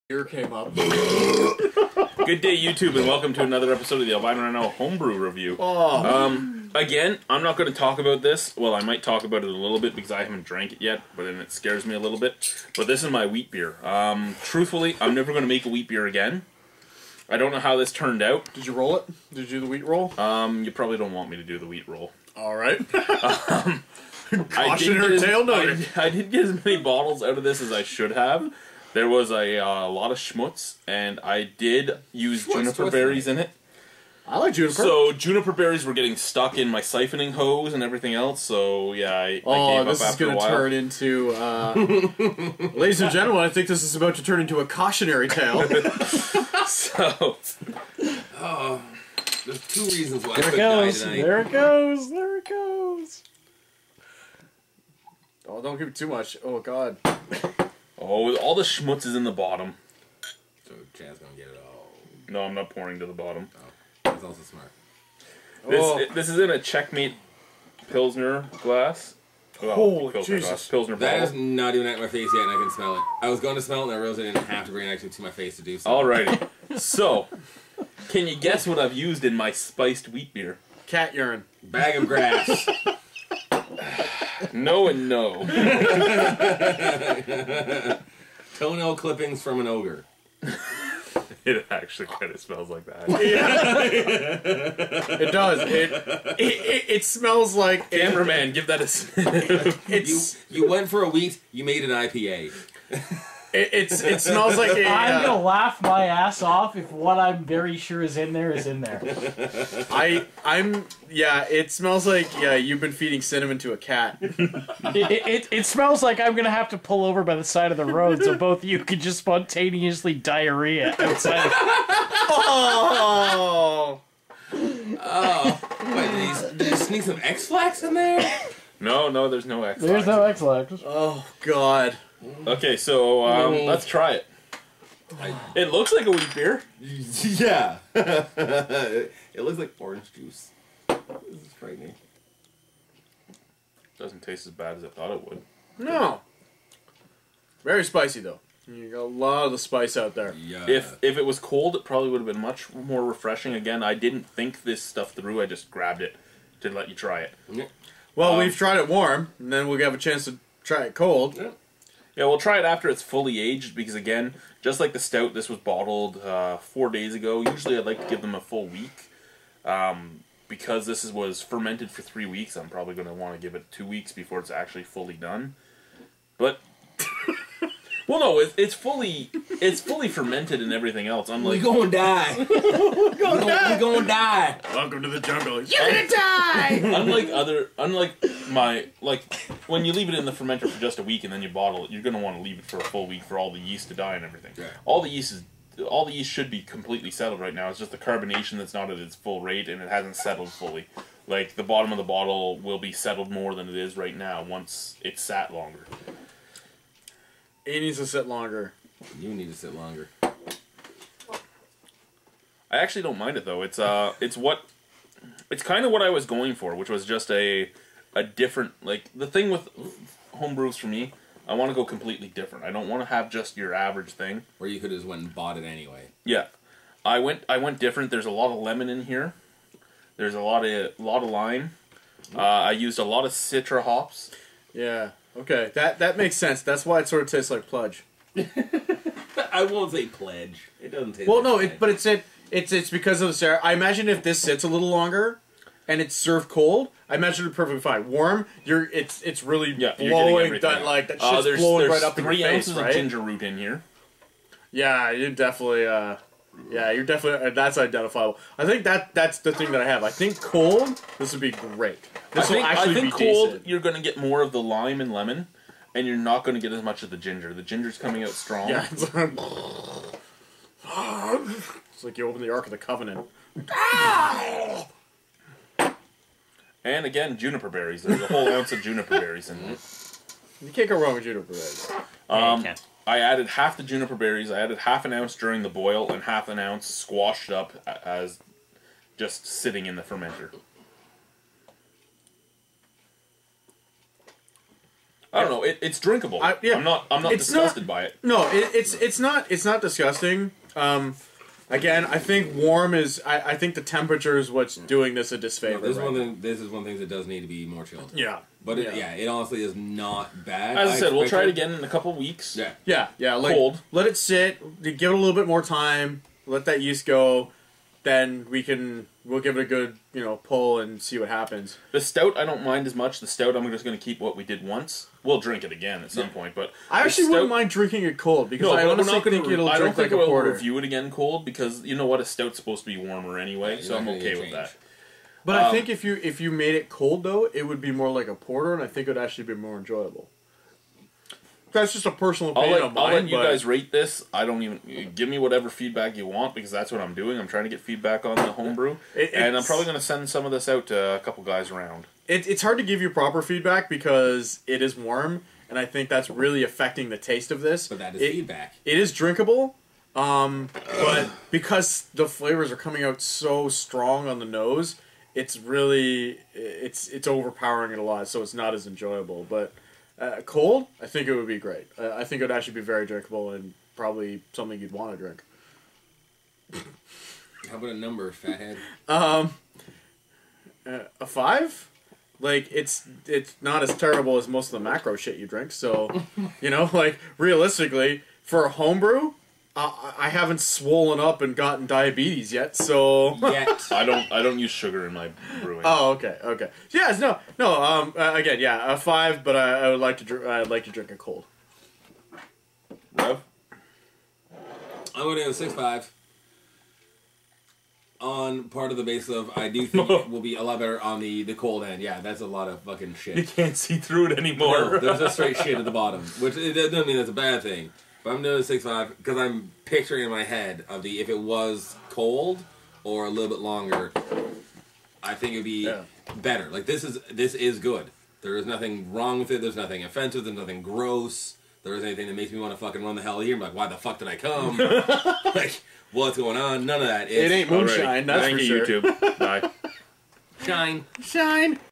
Beer came up. Good day, YouTube, and welcome to another episode of the Albino Rhino Homebrew Review. Again, I'm not going to talk about this. Well, I might talk about it a little bit because I haven't drank it yet, but then it scares me a little bit. But this is my wheat beer. Truthfully, I'm never going to make a wheat beer again. I don't know how this turned out. Did you roll it? Did you do the wheat roll? You probably don't want me to do the wheat roll. Alright. Cautionary tale noted. I didn't get as many bottles out of this as I should have. There was a lot of schmutz, and I did use juniper berries in it. I like juniper. So juniper berries were getting stuck in my siphoning hose and everything else. So yeah, I gave up this is after a going to while. turn into, ladies and gentlemen, I think this is about to turn into a cautionary tale. So, there's two reasons why There I it could die goes. tonight. There it goes. There it goes. Oh, don't give me too much. Oh God. oh, all the schmutz is in the bottom. So Chad's gonna get it all. No, I'm not pouring to the bottom. Oh, that's also smart. This is in a Checkmate Pilsner glass. Well, Holy Pilsner Jesus. glass. Pilsner That bottle. is not even at my face yet, and I can smell it. I was going to smell it, and I realized I didn't have to bring it actually to my face to do so. Alrighty. So, can you guess what I've used in my spiced wheat beer? Cat urine. Bag of grass. No and no. Toenail clippings from an ogre. It actually kind of smells like that. It does. It smells like... Cameraman, give that a sniff. You went for a wheat, you made an IPA. It smells like a... I'm gonna laugh my ass off if what I'm very sure is in there is in there. Yeah, it smells like, yeah, you've been feeding cinnamon to a cat. It smells like I'm gonna have to pull over by the side of the road so both of you can just spontaneously diarrhea outside. Oh! Wait, did you sneak some X-Flax in there? No, there's no X. There's no X-Lax. Oh, God. Okay, so let's try it. It looks like a wheat beer. Yeah. It looks like orange juice. This is frightening. Doesn't taste as bad as I thought it would. No. Very spicy, though. You got a lot of the spice out there. Yeah. If it was cold, it probably would have been much more refreshing. Again, I didn't think this stuff through. I just grabbed it to let you try it. Well, we've tried it warm, and then we'll have a chance to try it cold. Yeah. Yeah, we'll try it after it's fully aged because, again, just like the stout, this was bottled 4 days ago. Usually I'd like to give them a full week. Because this was fermented for 3 weeks, I'm probably going to want to give it 2 weeks before it's actually fully done. But... well, no, it's fully fermented and everything else. We gonna die. We gonna die. Welcome to the jungle. You're gonna die! unlike when you leave it in the fermenter for just a week and then you bottle it, you're gonna want to leave it for a full week for all the yeast to die and everything. Yeah. All the yeast should be completely settled right now. It's just the carbonation that's not at its full rate and it hasn't settled fully. Like the bottom of the bottle will be settled more than it is right now once it's sat longer. It needs to sit longer. You need to sit longer. I actually don't mind it though. It's kind of what I was going for, which was just a different, like, the thing with homebrews for me, I want to go completely different. I don't want to have just your average thing. Or you could have just went and bought it anyway. Yeah. I went different. There's a lot of lemon in here. There's a lot of lime. I used a lot of Citra hops. Yeah. Okay, that makes sense. That's why it sort of tastes like Pledge. I won't say pledge. It doesn't taste Well, like no, pledge. it's because of the syrup. I imagine if this sits a little longer and it's served cold, I imagine it's perfectly fine. Warm, it's really blowing that shit's there's blowing right up in 3 your face, ounces right? of ginger root in here. Yeah, you're definitely that's identifiable. I think that's the thing that I have. I think cold, this would be great. This will actually I think be cold, decent. you're going to get more of the lime and lemon, and you're not going to get as much of the ginger. The ginger's coming out strong. Yeah, it's like you open the Ark of the Covenant. And again, juniper berries. There's a whole ounce of juniper berries in it. You can't go wrong with juniper berries. I added half the juniper berries. I added half an ounce during the boil and half an ounce squashed up as just sitting in the fermenter. I don't know. It's drinkable. Yeah. I'm not disgusted by it. No, it's not disgusting. Again, I think warm is. I think the temperature is what's doing this a disfavor. This is one of the things that does need to be more chilled. Yeah. But it honestly is not bad. As I said, we'll try it again in a couple weeks. Yeah. Yeah. Like, cold. Let it sit. Give it a little bit more time. Let that yeast go. Then we'll give it a good, pull and see what happens. The stout I don't mind as much. The stout I'm just going to keep what we did once. We'll drink it again at some point, but I actually wouldn't mind drinking it cold because I honestly think it'll I don't drink think like a we'll porter. review it again cold because you know what, a stout's supposed to be warmer anyway, so I'm okay with that. But I think if you made it cold though, it would be more like a porter, and I think it would actually be more enjoyable. That's just a personal opinion of mine. I'll let you guys rate this. I don't even give me whatever feedback you want because that's what I'm doing. I'm trying to get feedback on the homebrew, and I'm probably going to send some of this out to a couple guys around. It's hard to give you proper feedback because it is warm, and I think that's really affecting the taste of this. But that is feedback. It is drinkable, but because the flavors are coming out so strong on the nose, it's really it's overpowering it a lot, so it's not as enjoyable. But cold, I think it would be great. I think it would actually be very drinkable and probably something you'd want to drink. How about a number, fathead? A 5? Like, it's not as terrible as most of the macro shit you drink, so, like, realistically, for a homebrew, I haven't swollen up and gotten diabetes yet, so... Yet. I don't use sugar in my brewing. Oh, okay. Yes, no, again, yeah, a 5, but I'd like to drink it cold. Rev? I'm going to go 6.5. On part of the basis of, I do think it will be a lot better on the cold end. Yeah, that's a lot of fucking shit. You can't see through it anymore. No, there's just straight shit at the bottom, which it doesn't mean that's a bad thing. But I'm doing a 6.5 because I'm picturing in my head of if it was cold or a little bit longer, I think it would be better. Like, this is good. There is nothing wrong with it. There's nothing offensive. There's nothing gross. There isn't anything that makes me want to fucking run the hell here. I'm like, why the fuck did I come? Like, what's going on? None of that. It ain't moonshine, that's Thank for you, sure. YouTube. Bye. Shine. Shine.